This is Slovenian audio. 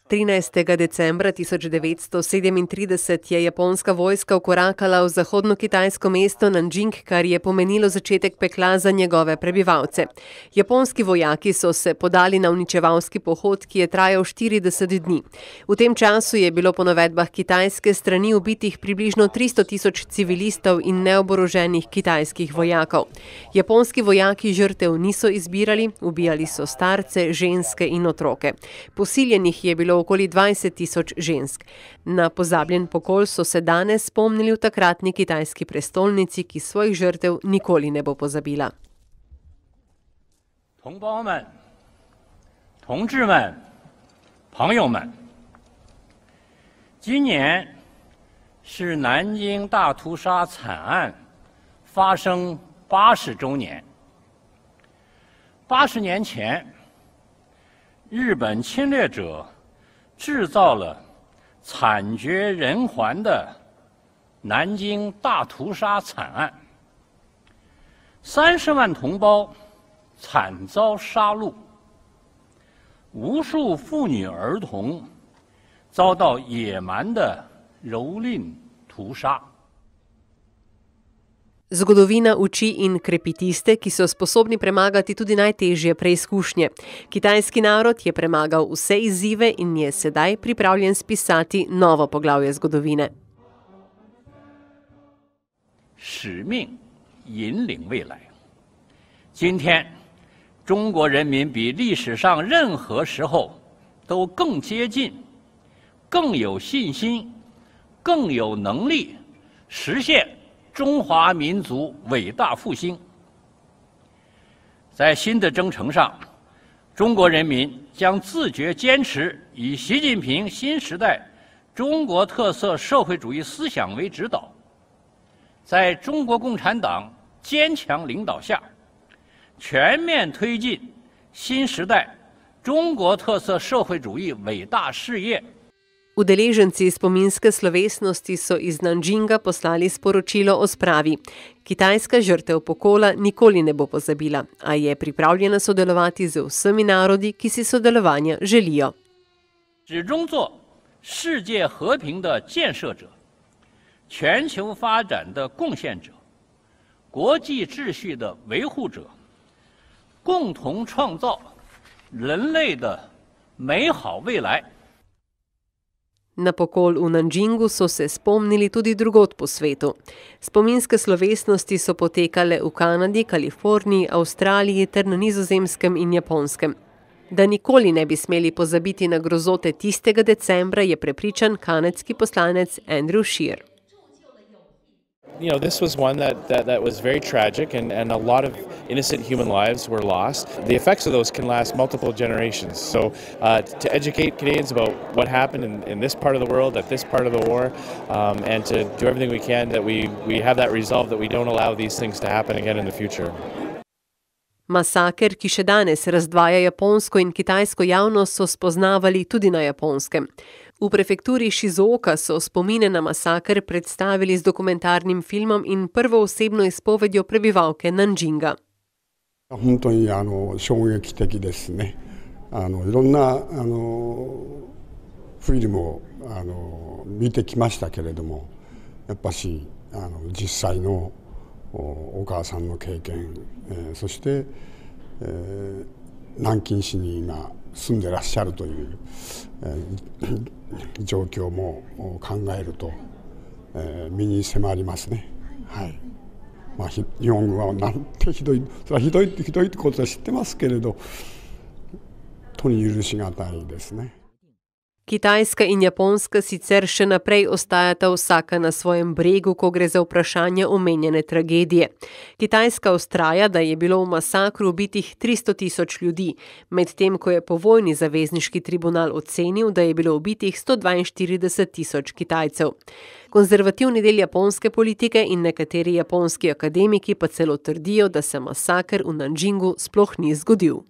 13. decembra 1937 je japonska vojska vkorakala v zahodno kitajsko mesto Nanjing, kar je pomenilo začetek pekla za njegove prebivalce. Japonski vojaki so se podali na uničevalski pohod, ki je trajal 40 dni. V tem času je bilo po navedbah kitajske strani ubitih približno 300.000 civilistov in neoboroženih kitajskih vojakov. Japonski vojaki žrtev niso izbirali, ubijali so starce, ženske in otroke. Posiljenih je bilo okoli 20.000 žensk. Na pozabljen pokol so se danes spomnili v takratni kitajski prestolnici, ki svojih žrtev nikoli ne bo pozabila. 同胞们、同志们、朋友们，今年是南京大屠杀惨案发生80周年。80年前，日本侵略者制造了惨绝人寰的南京大屠杀惨案，30万同胞惨遭杀戮，无数妇女儿童遭到野蛮的蹂躏屠杀。 Zgodovina uči in krepi tiste, ki so sposobni premagati tudi najtežje preizkušnje. Kitajski narod je premagal vse izzive in je sedaj pripravljen spisati novo poglavje zgodovine. 使命引领未来。今天，中国人民比历史上任何时候都更接近、更有信心、更有能力实现 中华民族伟大复兴，在新的征程上，中国人民将自觉坚持以习近平新时代中国特色社会主义思想为指导，在中国共产党坚强领导下，全面推进新时代中国特色社会主义伟大事业。 Udeleženci spominske slovesnosti so iz Nanjinga poslali sporočilo o spravi. Kitajska žrtev pokola nikoli ne bo pozabila, a je pripravljena sodelovati z vsemi narodi, ki si sodelovanja želijo. 始终做世界和平的建设者、全球发展的贡献者、国际秩序的维护者，共同创造人类的美好未来。 Na pokol v Nanjingu so se spomnili tudi drugod po svetu. Spominske slovesnosti so potekale v Kanadi, Kaliforniji, Avstraliji ter na Nizozemskem in Japonskem. Da nikoli ne bi smeli pozabiti na grozote tistega decembra, je prepričan kanadski poslanec Andrew Scheer. You know, this was one that was very tragic and a lot of innocent human lives were lost. The effects of those can last multiple generations. So to educate Canadians about what happened in this part of the world, at this part of the war, and to do everything we can that we have that resolve that we don't allow these things to happen again in the future. Masaker, ki še danes razdvaja japonsko in kitajsko javnost, so spoznavali tudi na Japonskem. V prefekturi Shizuoka so spomine na masaker predstavili z dokumentarnim filmom in prvoosebno izpovedjo prebivalke Nanjinga. 本当に衝撃的ですね。いろんなフィルムを見てきましたけれども、やっぱし実際のお母さんの経験、そして南京市に今住んでらっしゃるという状況も考えると身に迫りますね。はい。まあ日本軍はなんてひどい、それはひどいってことは知ってますけれど、とに許しがたいですね。 Kitajska in Japonska sicer še naprej ostajata vsaka na svojem bregu, ko gre za vprašanje omenjene tragedije. Kitajska vztraja, da je bilo v masakru ubitih 300.000 ljudi, medtem ko je povojni zavezniški tribunal ocenil, da je bilo ubitih 142.000 Kitajcev. Konzervativni del japonske politike in nekateri japonski akademiki pa celo trdijo, da se masaker v Nanjingu sploh ni zgodil.